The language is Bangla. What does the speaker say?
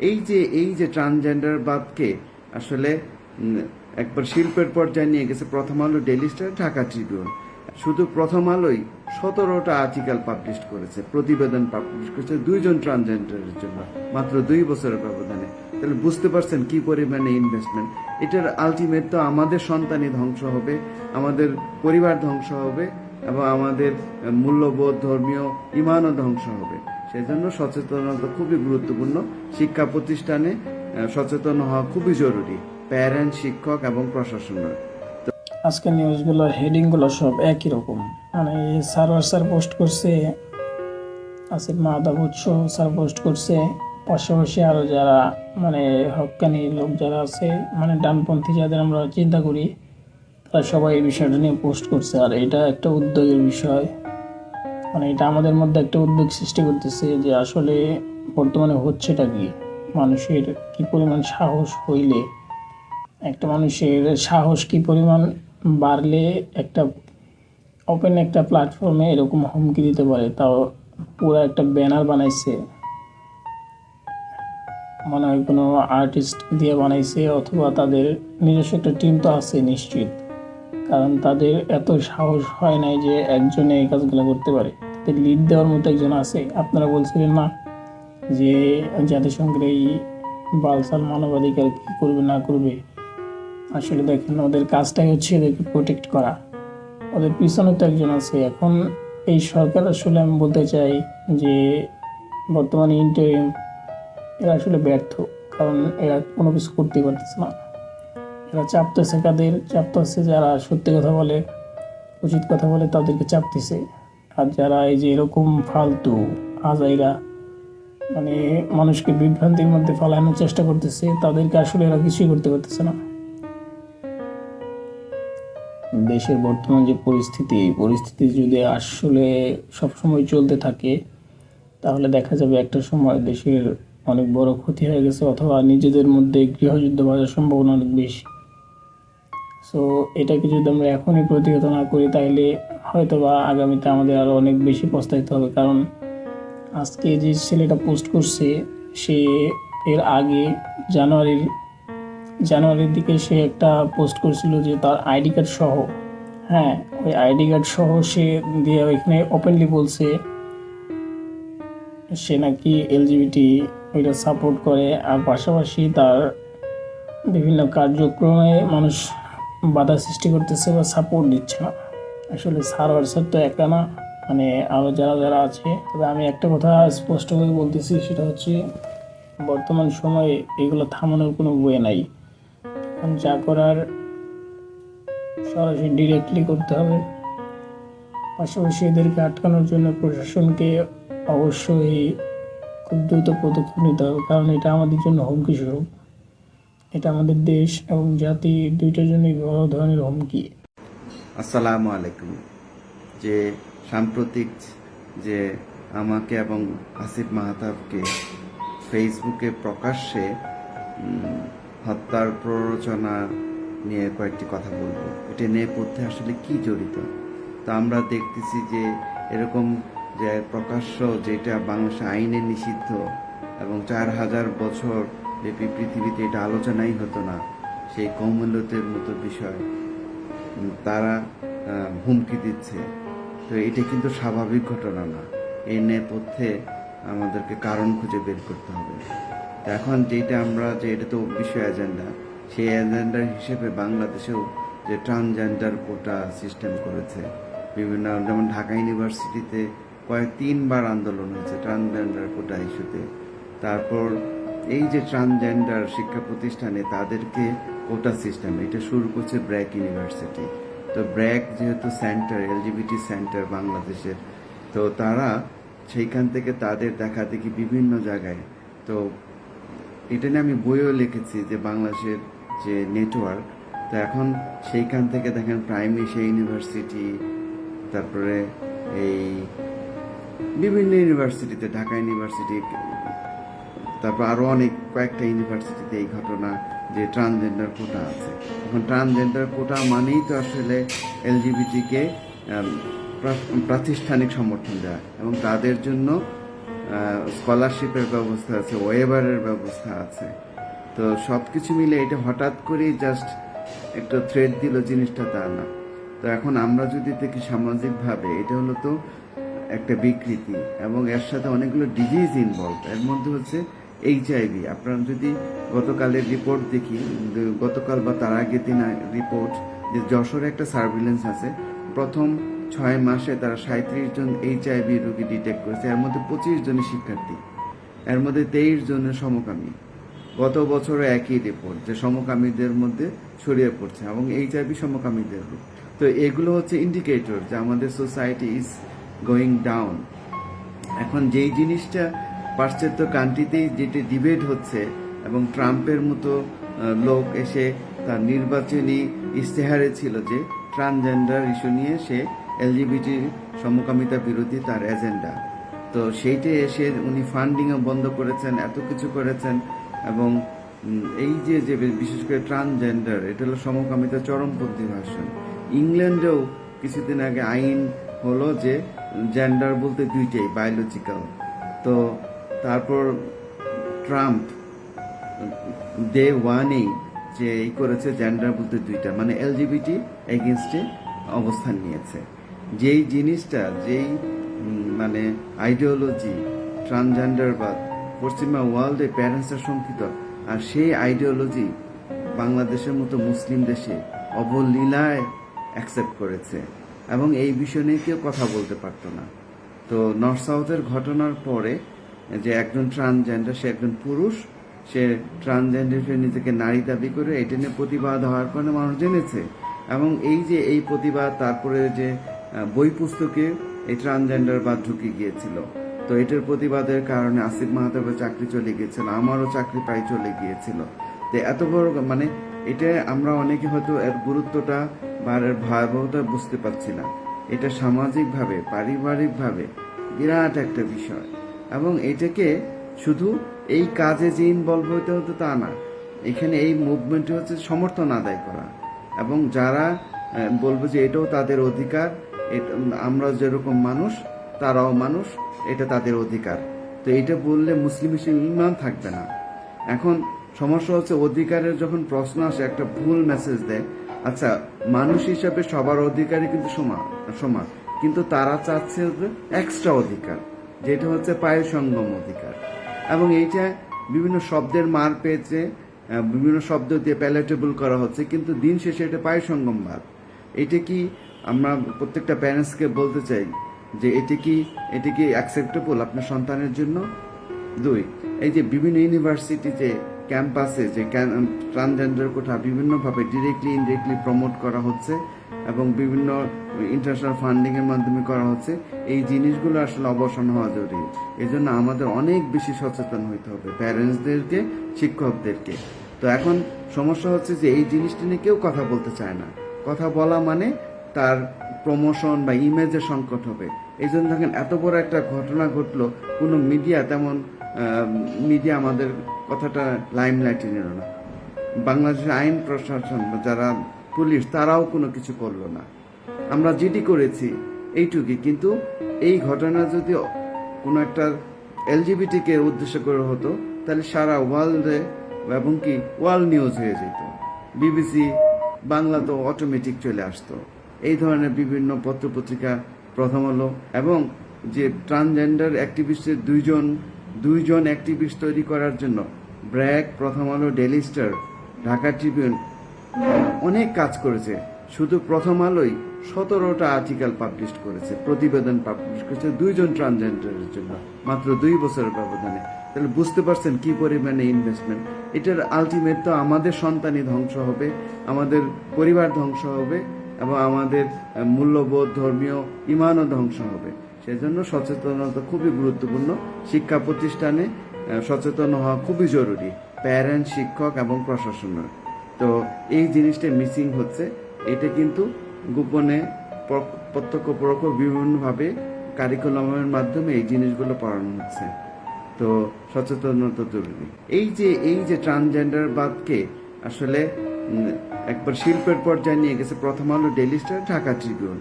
এই যে ট্রান্সজেন্ডার বাদকে আসলে একবার শিল্পের পর্যায়ে নিয়ে গেছে প্রথম আলো, ডেইলি স্টার, ঢাকা ট্রিবিউন। শুধু প্রথম আলোই 17টা আর্টিকেল পাবলিশ করেছে, প্রতিবেদন পাবলিশ করেছে 2জন ট্রান্সজেন্ডারের জন্য মাত্র 2 বছরের ব্যবধানে। তাহলে বুঝতে পারছেন কি পরিমাণে ইনভেস্টমেন্ট। এটার আলটিমেট তো আমাদের সন্তানই ধ্বংস হবে, আমাদের পরিবার ধ্বংস হবে এবং আমাদের মূল্যবোধ, ধর্মীয় ইমানও ধ্বংস হবে। সেজন্য সচেতনতা খুবই গুরুত্বপূর্ণ। শিক্ষা প্রতিষ্ঠানে সচেতন হওয়া খুবই জরুরি, প্যারেন্ট, শিক্ষক এবং প্রশাসনের। আজকে নিউজগুলোর হেডিংগুলো সব একই রকম, মানে সার্ভার স্যার পোস্ট করছে, আসিফ মাহতাব উৎস স্যার পোস্ট করছে, পাশাপাশি আরও যারা মানে হক্কানি লোক যারা আছে, মানে ডানপন্থী যাদের আমরা চিন্তা করি, তারা সবাই এই বিষয়টা নিয়ে পোস্ট করছে। আর এটা একটা উদ্যোগের বিষয়, মানে এটা আমাদের মধ্যে একটা উদ্বেগ সৃষ্টি করতেছে যে আসলে বর্তমানে হচ্ছেটা কি, মানুষের কি পরিমাণ সাহস হইলে, একটা মানুষের সাহস কি পরিমাণ বাড়লে একটা ওপেন একটা প্ল্যাটফর্মে এরকম হুমকি দিতে পারে, তাও পুরো একটা ব্যানার বানাইছে, মনে হয় কোনো আর্টিস্ট দিয়ে বানাইছে, অথবা তাদের নিজস্ব একটা টিম তো আছে নিশ্চিত, কারণ তাদের এত সাহস হয় নাই যে একজনে এই কাজগুলো করতে পারে, তাদের লিড দেওয়ার মতো একজন আছে। আপনারা বলছিলেন না যে জাতিসংঘের এই বালসাল মানবাধিকার কী করবে না করবে, আসলে দেখেন ওদের কাজটাই হচ্ছে এদেরকে প্রোটেক্ট করা, ওদের পিছনে তো একজন আছে। এখন এই সরকার আসলে আমি বলতে চাই যে বর্তমানে ইন্টারিম এরা আসলে ব্যর্থ, কারণ এরা কোনো কিছু করতে পারতেছে না। এরা চাপতেছে কাদের, চাপতেছে যারা সত্যি কথা বলে, উচিত কথা বলে তাদেরকে চাপতেছে। আর যারা এই যে এরকম ফালতু আজাইরা মানে মানুষকে বিভ্রান্তির মধ্যে ফেলানোর চেষ্টা করতেছে, তাদেরকে আসলে এরা কিছুই করতে পারতেছে না। দেশের বর্তমান যে পরিস্থিতি, এই পরিস্থিতি যদি আসলে সবসময় চলতে থাকে, তাহলে দেখা যাবে একটা সময় দেশের অনেক বড় ক্ষতি হয়ে গেছে, অথবা নিজেদের মধ্যে গৃহযুদ্ধ বাজার সম্ভাবনা অনেক বেশি। সো এটাকে যদি আমরা এখনই প্রতিহত না করি, তাহলে হয়তো বা আগামীতে আমাদের আরও অনেক বেশি পস্তাইতে হবে। কারণ আজকে যে ছেলেটা পোস্ট করছে, সে এর আগে জানুয়ারির দিকে সে একটা পোস্ট করছিল যে তার আইডি কার্ড সহ, হ্যাঁ ওই আইডি কার্ড সহ সে দিয়ে ওইখানে ওপেনলি বলছে সে নাকি এলজিবিটি ওইটা সাপোর্ট করে, আর পাশাপাশি তার বিভিন্ন কার্যক্রমে মানুষ বাধা সৃষ্টি করতেছে বা সাপোর্ট দিচ্ছে না। আসলে সার্ভার স্যার তো একা না, মানে আরও যারা যারা আছে। তবে আমি একটা কথা স্পষ্টভাবে বলতেছি, সেটা হচ্ছে বর্তমান সময়ে এগুলো থামানোর কোনো ওয়ে নাই। এখন যা করার সরাসরি ডিরেক্টলি করতে হবে, পাশাপাশি এদেরকে আটকানোর জন্য প্রশাসনকে অবশ্যই খুব দ্রুত পদক্ষেপ নিতে হবে, কারণ এটা আমাদের জন্য হুমকি স্বরূপ। এটা আমাদের দেশ এবং জাতি দুইটার জন্যই বড় ধরনের হুমকি। আসসালামু আলাইকুম। যে সাম্প্রতিক যে আমাকে এবং আসিফ মাহতাবকে ফেসবুকে প্রকাশ্যে হত্যার প্ররোচনা নিয়ে কয়েকটি কথা বলবো। এটা নেপথ্যে আসলে কি জড়িত, তা আমরা দেখতেছি যে এরকম যে প্রকাশ্য, যেটা বাংলাদেশ আইনে নিষিদ্ধ এবং 4000 বছর ব্যাপী পৃথিবীতে এটা আলোচনাই হতো না, সেই কৌমুল্যতের মতো বিষয় তারা হুমকি দিচ্ছে। তো এটা কিন্তু স্বাভাবিক ঘটনা না, এই নেপথ্যে আমাদেরকে কারণ খুঁজে বের করতে হবে। তো এখন যেটা আমরা যে এটা তো বিশ্ব এজেন্ডা, সেই এজেন্ডার হিসেবে বাংলাদেশেও যে ট্রান্সজেন্ডার কোটা সিস্টেম করেছে বিভিন্ন, যেমন ঢাকা ইউনিভার্সিটিতে 3বার আন্দোলন হয়েছে ট্রান্সজেন্ডার কোটা ইস্যুতে। তারপর এই যে ট্রান্সজেন্ডার শিক্ষা প্রতিষ্ঠানে তাদেরকে কোটা সিস্টেম, এটা শুরু করছে ব্র্যাক ইউনিভার্সিটি। তো ব্র্যাক যেহেতু সেন্টার, এলজিবিটি সেন্টার বাংলাদেশের, তো তারা সেইখান থেকে তাদের দেখা দেখি বিভিন্ন জায়গায়, তো এটা নিয়ে আমি বইও লিখেছি যে বাংলাদেশের যে নেটওয়ার্ক, তো এখন সেইখান থেকে দেখেন প্রাইম এশিয়া ইউনিভার্সিটি, তারপরে এই বিভিন্ন ইউনিভার্সিটিতে, ঢাকা ইউনিভার্সিটি, তারপর আরও অনেক কয়েকটা ইউনিভার্সিটিতে এই ঘটনা যে ট্রান্সজেন্ডার কোটা আছে। এখন ট্রান্সজেন্ডার কোটা মানেই তো আসলে এলজিবিটিকে প্রাতিষ্ঠানিক সমর্থন দেওয়া এবং তাদের জন্য স্কলারশিপের ব্যবস্থা আছে, ওয়েবারের ব্যবস্থা আছে। তো সব কিছু মিলে এটা হঠাৎ করেই জাস্ট একটা থ্রেড দিল জিনিসটা তা না। তো এখন আমরা যদি দেখি সামাজিকভাবে এটা হলো তো একটা বিকৃতি, এবং এর সাথে অনেকগুলো ডিজিজ ইনভলভ। এর মধ্যে হচ্ছে এইচআইভি। আপনারা যদি গতকালের রিপোর্ট দেখি, গতকাল বা তার আগের দিন রিপোর্ট, যে যশোরে একটা সার্ভিলেন্স আছে, প্রথম 6 মাসে তারা 37 জন এইচআইভি রোগী ডিটেক্ট করেছে। এর মধ্যে 25 জনের শিক্ষার্থী, এর মধ্যে 23 জনের সমকামী। গত বছরও একই রিপোর্ট যে সমকামীদের মধ্যে ছড়িয়ে পড়ছে, এবং এইচআইভি সমকামীদের রোগ। তো এগুলো হচ্ছে ইন্ডিকেটর যে আমাদের সোসাইটি ইজ গোয়িং ডাউন। এখন যেই জিনিসটা পাশ্চাত্য কান্ট্রিতেই যেটি ডিবেট হচ্ছে, এবং ট্রাম্পের মতো লোক এসে তার নির্বাচনী ইশতেহারে ছিল যে ট্রান্সজেন্ডার ইস্যু নিয়ে সে এলজিবিটি সমকামিতা বিরোধী তার এজেন্ডা। তো সেইটা এসে উনি ফান্ডিংও বন্ধ করেছেন, এত কিছু করেছেন। এবং এই যে যে বিশেষ করে ট্রান্সজেন্ডার, এটা হলো সমকামিতা চরমপন্থী ভাষণ। ইংল্যান্ডেও কিছুদিন আগে আইন হলো যে জেন্ডার বলতে দুইটাই, বায়োলজিক্যাল। তো তারপর ট্রাম্প ডে ওয়ানেই যে এই করেছে জেন্ডার বলতে দুইটা, মানে এলজিবিটি এগেনস্টে অবস্থান নিয়েছে। যেই জিনিসটা, যেই মানে আইডিওলজি ট্রান্সজেন্ডারবাদ পশ্চিমা ওয়ার্ল্ডে প্যারেন্টসরা শঙ্কিত, আর সেই আইডিওলজি বাংলাদেশের মতো মুসলিম দেশে অবলীলায় অ্যাকসেপ্ট করেছে, এবং এই বিষয় নিয়ে কেউ কথা বলতে পারতো না। তো নর্থ সাউথের ঘটনার পরে যে একজন ট্রান্সজেন্ডার, সে একজন পুরুষ, সে ট্রান্সজেন্ডার নিজেকে নারী দাবি করে, এটা নিয়ে প্রতিবাদ হওয়ার কারণে মানুষ জেনেছে। এবং এই যে এই প্রতিবাদ, তারপরে যে বই পুস্তকে এই ট্রান্সজেন্ডার বাদ ঢুকে গিয়েছিল। তো এটার প্রতিবাদের কারণে আসিফ মাহতাবের চাকরি চলে গিয়েছিল, আমারও চাকরি প্রায় চলে গিয়েছিল। তো এত বড় মানে এটা আমরা অনেকে হয়তো এর গুরুত্বটা বা এর ভয়াবহতা বুঝতে পারছি না। এটা সামাজিকভাবে, পারিবারিকভাবে বিরাট একটা বিষয়, এবং এটাকে শুধু এই কাজে যে ইনভলভ হইতে হতো তা না। এখানে এই মুভমেন্টে হচ্ছে সমর্থন আদায় করা, এবং যারা বলবো যে এটাও তাদের অধিকার, আমরা যেরকম মানুষ তারাও মানুষ, এটা তাদের অধিকার। তো এটা বললে মুসলিম হিসেবে ইমান থাকবে না। এখন সমস্যা হচ্ছে অধিকারের যখন প্রশ্ন আসে, একটা ভুল মেসেজ দেয়। আচ্ছা, মানুষ হিসাবে সবার অধিকারই কিন্তু সমান, কিন্তু তারা চাচ্ছে এক্সট্রা অধিকার, যেটা হচ্ছে পায়ুসঙ্গম অধিকার। এবং এইটা বিভিন্ন শব্দের মার পেয়েছে, বিভিন্ন শব্দ দিয়ে প্যালেটেবল করা হচ্ছে, কিন্তু দিন শেষে এটা পায়ুসঙ্গমবাদ। এটা কি আমরা প্রত্যেকটা প্যারেন্টসকে বলতে চাই যে এটা কি অ্যাকসেপ্টেবল আপনার সন্তানের জন্য? 2, এই যে বিভিন্ন ইউনিভার্সিটিতে ক্যাম্পাসে যে ট্রান্সজেন্ডার কোঠা বিভিন্নভাবে ডিরেক্টলি ইনডিরেক্টলি প্রমোট করা হচ্ছে, এবং বিভিন্ন ইন্টারন্যাশনাল ফান্ডিং এর মাধ্যমে করা হচ্ছে। এই জিনিসগুলো আসলে অবসান হওয়া জরুরি। এই জন্য আমাদের অনেক বেশি সচেতন হইতে হবে, প্যারেন্টসদেরকে, শিক্ষকদেরকে। তো এখন সমস্যা হচ্ছে যে এই জিনিসটা নিয়ে কেউ কথা বলতে চায় না। কথা বলা মানে তার প্রমোশন বা ইমেজের সংকট হবে। এই জন্য দেখেন এত বড় একটা ঘটনা ঘটলো, কোনো মিডিয়া আমাদের কথাটা লাইমলাইটে নিল না। বাংলাদেশের আইন প্রশাসন, যারা পুলিশ, তারাও কোনো কিছু করলো না। আমরা যেটি করেছি এইটুকুই। কিন্তু এই ঘটনা যদি কোনো একটা এলজিবিটিকে উদ্দেশ্য করে হতো, তাহলে সারা ওয়ার্ল্ডে, এবং কি ওয়ার্ল্ড নিউজ হয়ে যেত। বিবিসি বাংলা তো অটোমেটিক চলে আসতো। এই ধরনের বিভিন্ন পত্রপত্রিকা, প্রথম আলো, এবং যে ট্রান্সজেন্ডার অ্যাক্টিভিস্টের দুইজন অ্যাক্টিভিস্ট তৈরি করার জন্য ব্র্যাক, প্রথম আলো, ডেইলি স্টার, ঢাকা ট্রিবিউন অনেক কাজ করেছে। শুধু প্রথম আলোই 17টা আর্টিকেল পাবলিশ করেছে, প্রতিবেদন পাবলিশ করেছে 2 জন ট্রান্সজেন্ডারের জন্য, মাত্র 2 বছরের ব্যবধানে। তাহলে বুঝতে পারছেন কি পরিমাণে ইনভেস্টমেন্ট। এটার আলটিমেট তো আমাদের সন্তানই ধ্বংস হবে, আমাদের পরিবার ধ্বংস হবে, এবং আমাদের মূল্যবোধ, ধর্মীয় ইমানও ধ্বংস হবে। সেজন্য সচেতনতা খুবই গুরুত্বপূর্ণ। শিক্ষা প্রতিষ্ঠানে সচেতন হওয়া খুবই জরুরি, প্যারেন্ট, শিক্ষক এবং প্রশাসনের। তো এই জিনিসটা মিসিং হচ্ছে। এটা কিন্তু গোপনে, প্রত্যক্ষ পরোক্ষ বিভিন্নভাবে কারিকুলামের মাধ্যমে এই জিনিসগুলো পড়ানো হচ্ছে। তো সচেতনতা জরুরি। এই যে ট্রান্সজেন্ডারবাদকে আসলে একবার শিল্পের পর্যায়ে নিয়ে গেছে প্রথম আলো, ডেইলি স্টার, ঢাকা ট্রিবিউন।